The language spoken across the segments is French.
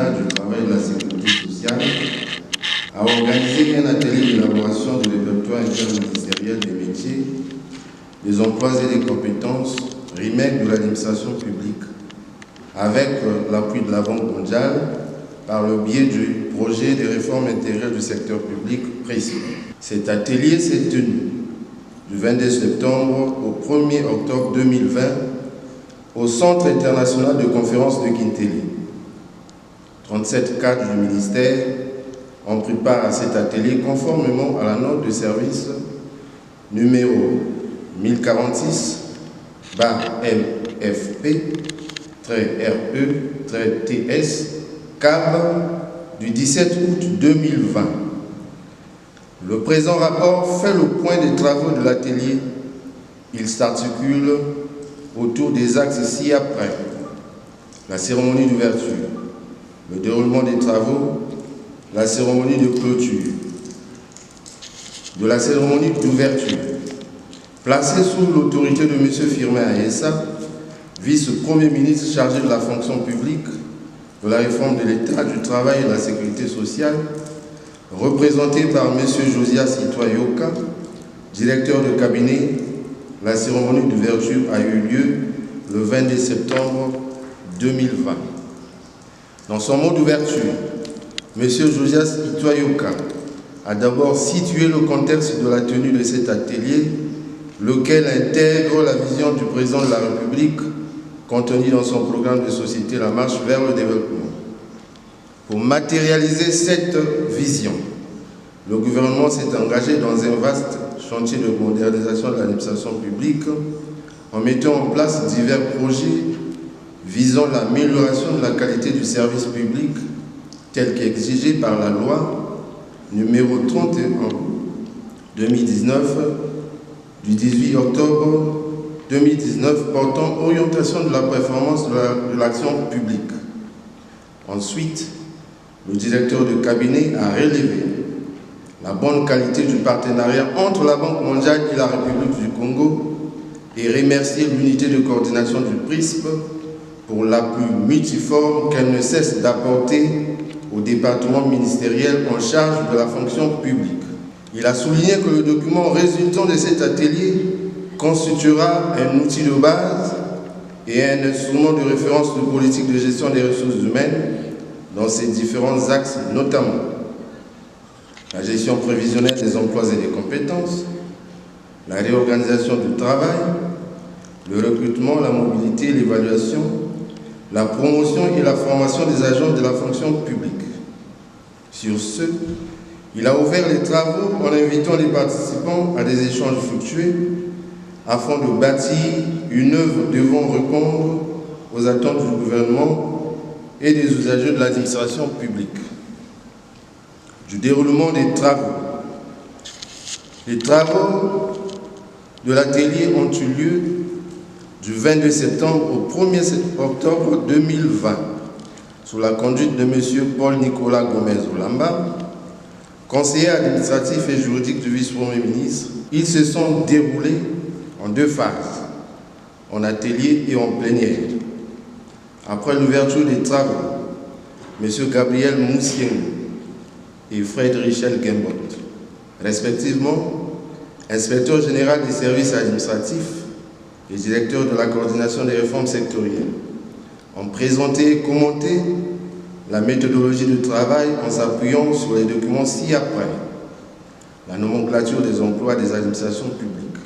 l'État, du Travail et de la Sécurité sociale a organisé un atelier d'élaboration du répertoire interministériel des métiers, des emplois et des compétences, RIMEC de l'administration publique, avec l'appui de la Banque mondiale par le biais du projet de réforme intérieure du secteur public précis. Cet atelier s'est tenu du 22 septembre au 1er octobre 2020 au Centre international de conférences de Kintelé. 37 cadres du ministère ont pris part à cet atelier conformément à la note de service numéro 1046-MFP-RE-TS CAB du 17 août 2020. Le présent rapport fait le point des travaux de l'atelier. Il s'articule autour des axes ci-après: la cérémonie d'ouverture, le déroulement des travaux, la cérémonie de clôture. De la cérémonie d'ouverture, placée sous l'autorité de M. Firmin Aïssa, vice-premier ministre chargé de la fonction publique, de la réforme de l'État, du travail et de la sécurité sociale, représenté par M. Josias Itoyoka, directeur de cabinet. La cérémonie d'ouverture a eu lieu le 22 septembre 2020. Dans son mot d'ouverture, M. Josias Itoyoka a d'abord situé le contexte de la tenue de cet atelier, lequel intègre la vision du président de la République contenue dans son programme de société La Marche vers le développement. Pour matérialiser cette vision, le gouvernement s'est engagé dans un vaste chantier de modernisation de l'administration publique en mettant en place divers projets visant l'amélioration de la qualité du service public tel qu'exigé par la loi numéro 31/2019 du 18 octobre 2019 portant orientation de la performance de l'action publique. Ensuite, le directeur de cabinet a relevé la bonne qualité du partenariat entre la Banque mondiale et la République du Congo et remercié l'unité de coordination du PRISP pour l'appui multiforme qu'elle ne cesse d'apporter au département ministériel en charge de la fonction publique. Il a souligné que le document résultant de cet atelier constituera un outil de base et un instrument de référence de politique de gestion des ressources humaines dans ses différents axes, notamment la gestion prévisionnelle des emplois et des compétences, la réorganisation du travail, le recrutement, la mobilité, l'évaluation, la promotion et la formation des agents de la fonction publique. Sur ce, il a ouvert les travaux en invitant les participants à des échanges fructueux afin de bâtir une œuvre devant répondre aux attentes du gouvernement et des usagers de l'administration publique. Du déroulement des travaux. Les travaux de l'atelier ont eu lieu du 22 septembre au 1er octobre 2020 sous la conduite de M. Paul-Nicolas Gomez-Olamba, conseiller administratif et juridique du vice-premier ministre. Ils se sont déroulés en deux phases, en atelier et en plénière. Après l'ouverture des travaux, M. Gabriel Moussien et Fred Richel Gembot, respectivement inspecteur général des services administratifs et directeur de la coordination des réformes sectorielles, ont présenté et commenté la méthodologie de travail en s'appuyant sur les documents ci-après: la nomenclature des emplois des administrations publiques,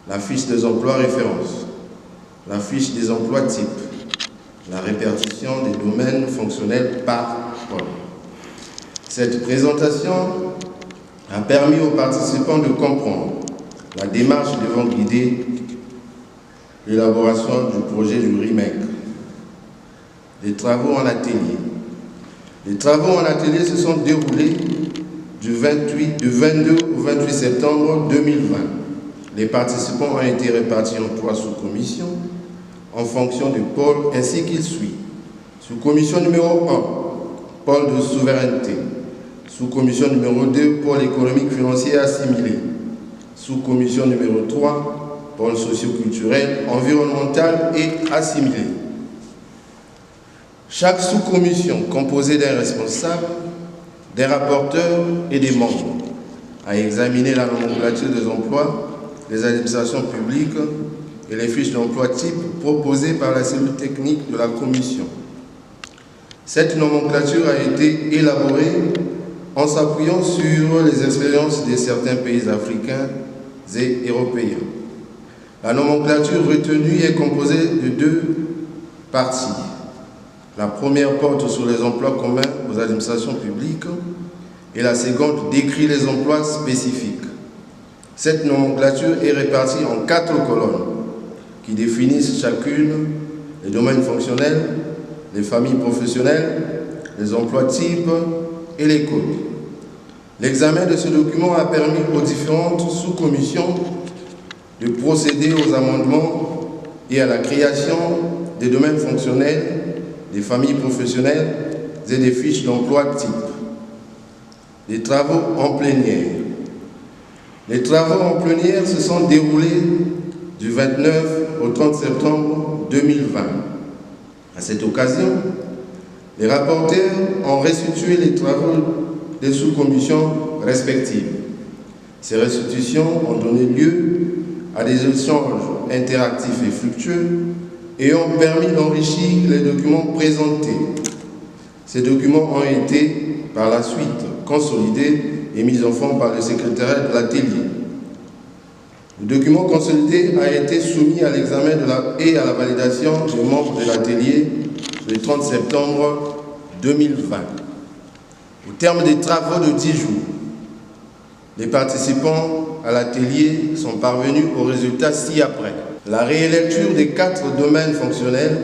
la fiche des emplois références, la fiche des emplois types, la répartition des domaines fonctionnels par pôle. Cette présentation a permis aux participants de comprendre la démarche devant guider l'élaboration du projet du RIMEC. Les travaux en atelier. Les travaux en atelier se sont déroulés du 22 au 28 septembre 2020. Les participants ont été répartis en 3 sous-commissions en fonction du pôle ainsi qu'il suit. Sous-commission numéro 1, pôle de souveraineté. Sous-commission numéro 2, pôle économique, financier assimilé. Sous-commission numéro 3, pôle socio-culturel, environnemental et assimilé. Chaque sous-commission, composée d'un responsable, des rapporteurs et des membres, a examiné la nomenclature des emplois des administrations publiques et les fiches d'emploi type proposées par la cellule technique de la commission. Cette nomenclature a été élaborée en s'appuyant sur les expériences de certains pays africains et européens. La nomenclature retenue est composée de deux parties. La première porte sur les emplois communs aux administrations publiques et la seconde décrit les emplois spécifiques. Cette nomenclature est répartie en 4 colonnes qui définissent chacune les domaines fonctionnels, les familles professionnelles, les emplois types et les codes. L'examen de ce document a permis aux différentes sous-commissions de procéder aux amendements et à la création des domaines fonctionnels, des familles professionnelles et des fiches d'emploi type. Les travaux en plénière. Les travaux en plénière se sont déroulés du 29 au 30 septembre 2020. À cette occasion, les rapporteurs ont restitué les travaux des sous-commissions respectives. Ces restitutions ont donné lieu à des échanges interactifs et fructueux et ont permis d'enrichir les documents présentés. Ces documents ont été, par la suite, consolidés et mis en forme par le secrétariat de l'atelier. Le document consolidé a été soumis à l'examen et à la validation des membres de l'atelier le 30 septembre 2020. Au terme des travaux de 10 jours, les participants à l'atelier sont parvenus aux résultats ci-après. La réélecture des 4 domaines fonctionnels,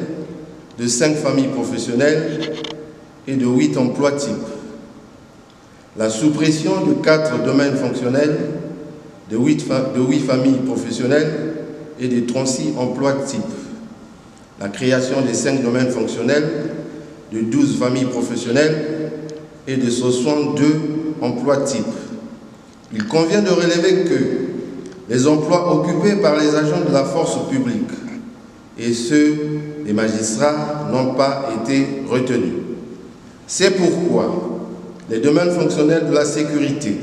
de 5 familles professionnelles et de 8 emplois types. La suppression de 4 domaines fonctionnels, de 8 familles professionnelles et de 36 emplois types. La création de 5 domaines fonctionnels, de 12 familles professionnelles et de 62 emplois types. Il convient de relever que les emplois occupés par les agents de la force publique et ceux des magistrats n'ont pas été retenus. C'est pourquoi les domaines fonctionnels de la sécurité,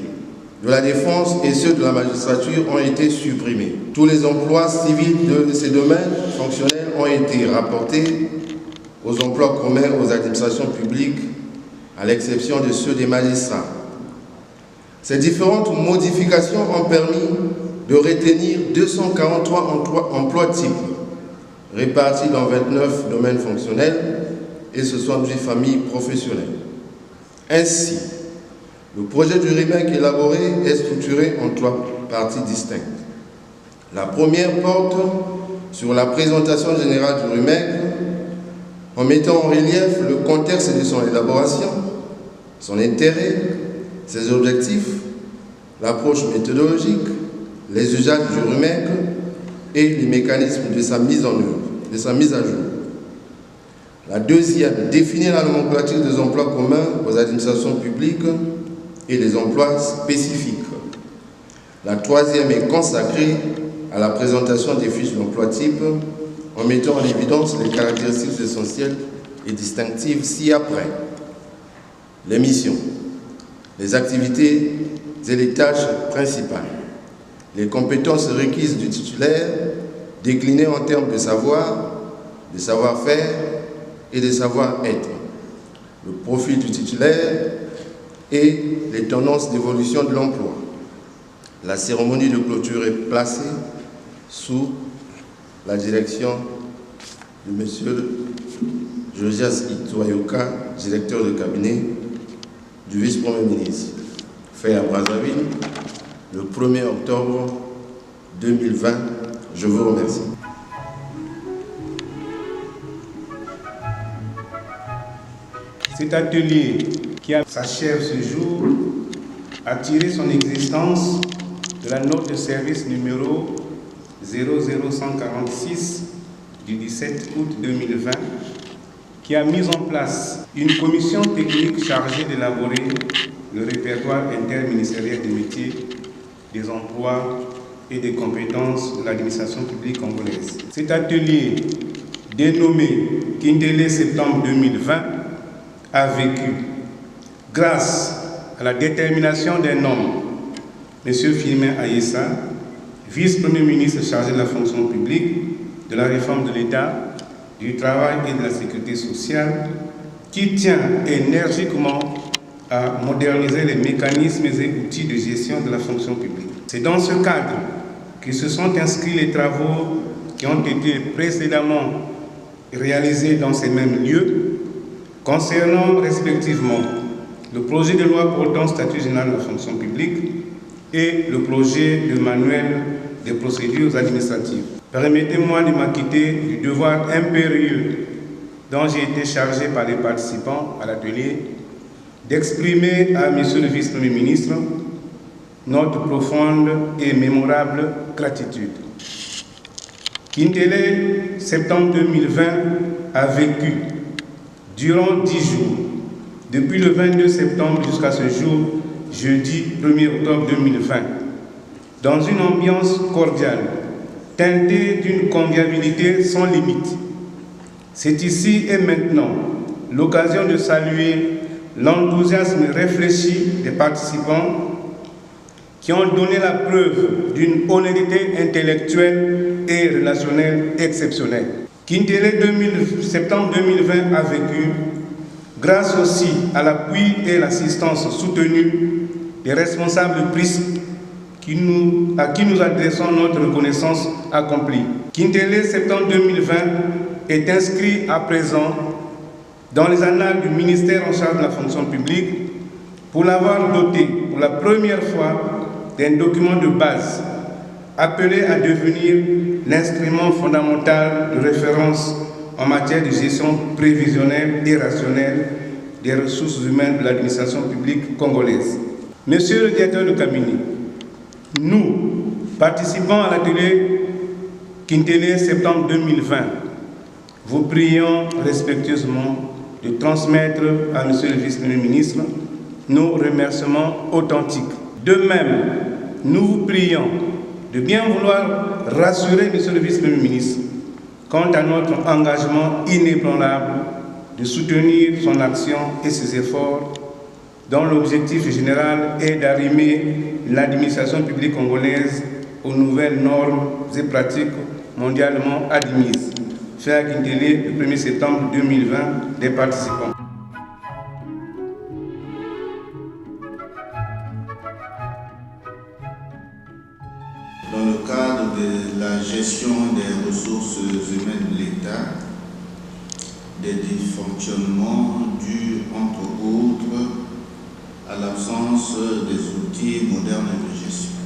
de la défense et ceux de la magistrature ont été supprimés. Tous les emplois civils de ces domaines fonctionnels ont été rapportés aux emplois communs aux administrations publiques, à l'exception de ceux des magistrats. Ces différentes modifications ont permis de retenir 243 emplois types, répartis dans 29 domaines fonctionnels et 68 familles professionnelles. Ainsi, le projet du RIMEC élaboré est structuré en 3 parties distinctes. La première porte sur la présentation générale du RIMEC en mettant en relief le contexte de son élaboration, son intérêt, ses objectifs, l'approche méthodologique, les usages du RIMEC et les mécanismes de sa mise en œuvre, de sa mise à jour. La deuxième, définir la nomenclature des emplois communs aux administrations publiques et les emplois spécifiques. La troisième est consacrée à la présentation des fiches d'emploi type en mettant en évidence les caractéristiques essentielles et distinctives ci-après. Les missions, les activités et les tâches principales, les compétences requises du titulaire déclinées en termes de savoir, de savoir-faire et de savoir-être, le profil du titulaire et les tendances d'évolution de l'emploi. La cérémonie de clôture est placée sous la direction de M. Josias Itoyoka, directeur de cabinet du vice-premier ministre, fait à Brazzaville le 1er octobre 2020. Je vous remercie. Cet atelier qui s'achève ce jour a tiré son existence de la note de service numéro 00146 du 17 août 2020 qui a mis en place une commission technique chargée d'élaborer le répertoire interministériel des métiers, des emplois et des compétences de l'administration publique congolaise. Cet atelier dénommé Kindélé septembre 2020, a vécu, grâce à la détermination d'un homme, M. Philomène Ayessa, vice-premier ministre chargé de la fonction publique, de la réforme de l'État, du travail et de la sécurité sociale, qui tient énergiquement à moderniser les mécanismes et outils de gestion de la fonction publique. C'est dans ce cadre que se sont inscrits les travaux qui ont été précédemment réalisés dans ces mêmes lieux, concernant respectivement le projet de loi portant statut général de la fonction publique et le projet de manuel des procédures administratives. Permettez-moi de m'acquitter du devoir impérieux dont j'ai été chargé par les participants à l'atelier d'exprimer à Monsieur le Vice-Premier ministre notre profonde et mémorable gratitude. Kindélé, septembre 2020, a vécu durant 10 jours, depuis le 22 septembre jusqu'à ce jour, jeudi 1er octobre 2020, dans une ambiance cordiale, teintée d'une convivialité sans limite. C'est ici et maintenant l'occasion de saluer l'enthousiasme réfléchi des participants qui ont donné la preuve d'une honnêteté intellectuelle et relationnelle exceptionnelle. Kindélé septembre 2020 a vécu grâce aussi à l'appui et l'assistance soutenue des responsables PRISP à qui nous adressons notre reconnaissance accomplie. Kindélé septembre 2020 est inscrit à présent dans les annales du ministère en charge de la fonction publique pour l'avoir doté pour la première fois d'un document de base appelé à devenir l'instrument fondamental de référence en matière de gestion prévisionnelle et rationnelle des ressources humaines de l'administration publique congolaise. Monsieur le directeur de cabinet, nous, participants à l'atelier Kindélé septembre 2020, vous prions respectueusement de transmettre à Monsieur le Vice-Premier ministre nos remerciements authentiques. De même, nous vous prions de bien vouloir rassurer Monsieur le Vice-Premier ministre quant à notre engagement inébranlable de soutenir son action et ses efforts dont l'objectif général est d'arrimer l'administration publique congolaise aux nouvelles normes et pratiques mondialement admises. Fait à Kindélé le 1er septembre 2020 des participants. Dans le cadre de la gestion des ressources humaines de l'État, des dysfonctionnements dus entre autres à l'absence des outils modernes de gestion.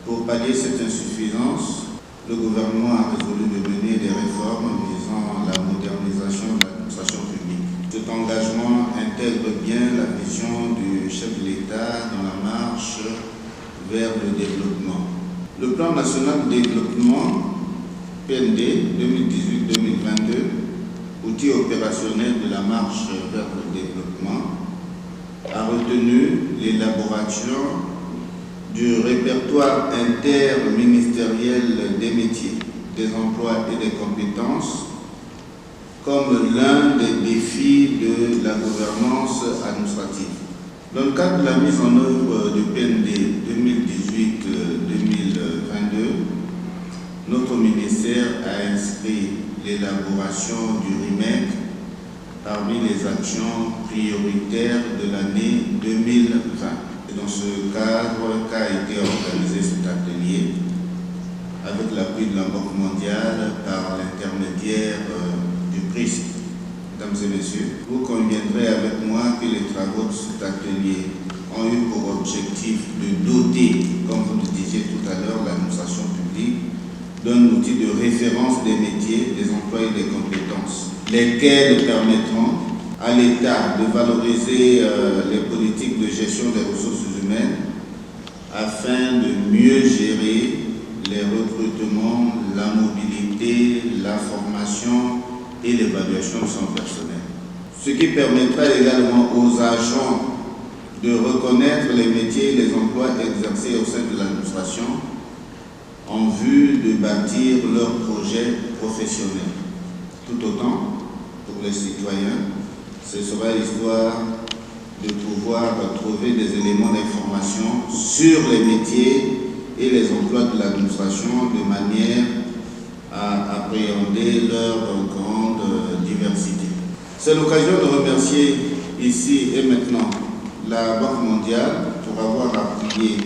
Pour pallier cette insuffisance, le gouvernement a résolu de mener des réformes visant la modernisation de l'administration publique. Cet engagement intègre bien la vision du chef de l'État dans la marche vers le développement. Le plan national de développement PND 2018-2022, outil opérationnel de la marche vers le développement, a retenu l'élaboration du répertoire interministériel des métiers, des emplois et des compétences comme l'un des défis de la gouvernance administrative. Dans le cadre de la mise en œuvre du PND 2018-2022, notre ministère a inscrit l'élaboration du RIMEC parmi les actions prioritaires de l'année 2020. Et dans ce cadre qu'a été organisé cet atelier avec l'appui de la Banque mondiale par l'intermédiaire du PRISP. Mesdames et messieurs, vous conviendrez avec moi que les travaux de cet atelier ont eu pour objectif de doter, comme vous le disiez tout à l'heure, l'administration publique d'un outil de référence des métiers, des emplois et des compétences, lesquels permettront à l'État de valoriser les politiques de gestion des ressources humaines afin de mieux gérer les recrutements, la mobilité, la formation et l'évaluation de son personnel. Ce qui permettra également aux agents de reconnaître les métiers et les emplois exercés au sein de l'administration en vue de bâtir leur projet professionnel. Tout autant, pour les citoyens, ce sera l'histoire de pouvoir trouver des éléments d'information sur les métiers et les emplois de l'administration de manière à appréhender leur grande diversité. C'est l'occasion de remercier ici et maintenant la Banque mondiale pour avoir appuyé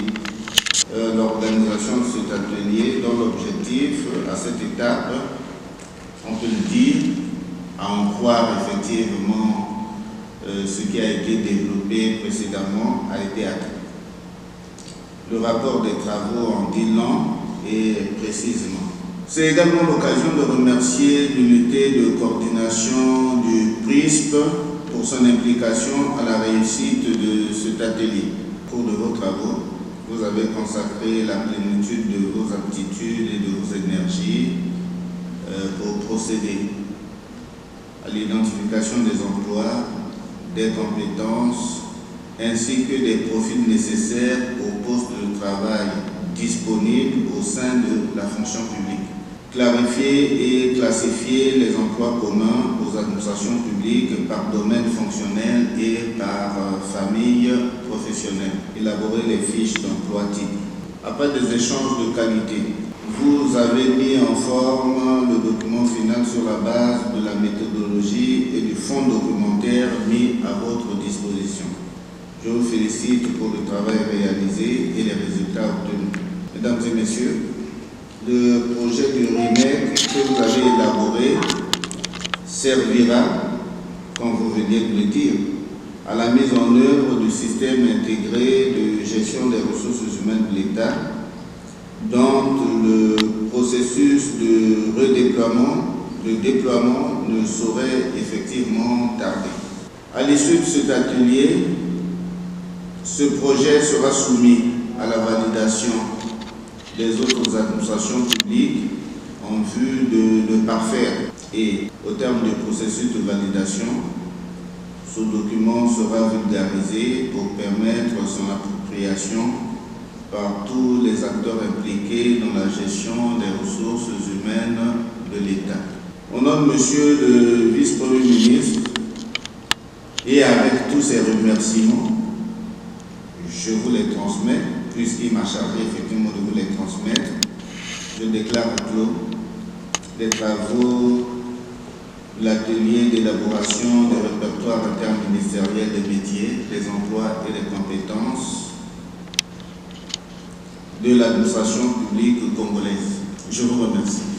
l'organisation de cet atelier dont l'objectif à cette étape, on peut le dire, à en croire effectivement ce qui a été développé précédemment a été atteint. Le rapport des travaux en dit long et précisément. C'est également l'occasion de remercier l'unité de coordination du PRISP pour son implication à la réussite de cet atelier. Au cours de vos travaux, vous avez consacré la plénitude de vos aptitudes et de vos énergies pour procéder à l'identification des emplois, des compétences, ainsi que des profils nécessaires aux postes de travail disponibles au sein de la fonction publique. Clarifier et classifier les emplois communs aux administrations publiques par domaine fonctionnel et par famille professionnelle. Élaborer les fiches d'emploi type. Après des échanges de qualité, vous avez mis en forme le document final sur la base de la méthodologie et du fonds documentaire mis à votre disposition. Je vous félicite pour le travail réalisé et les résultats obtenus. Mesdames et messieurs, le projet du RIMEC que vous avez élaboré servira, comme vous venez de le dire, à la mise en œuvre du système intégré de gestion des ressources humaines de l'État, dont le processus de déploiement ne saurait effectivement tarder. À l'issue de cet atelier, ce projet sera soumis à la validation des autres administrations publiques en vue de le parfaire. Et au terme du processus de validation, ce document sera vulgarisé pour permettre son appropriation par tous les acteurs impliqués dans la gestion des ressources humaines de l'État. Au nom de Monsieur le Vice-Premier ministre, et avec tous ces remerciements, je vous les transmets, puisqu'il m'a chargé effectivement de vous les transmettre. Je déclare clos les travaux de l'atelier d'élaboration des répertoires interministériels des métiers, des emplois et des compétences de l'administration publique congolaise. Je vous remercie.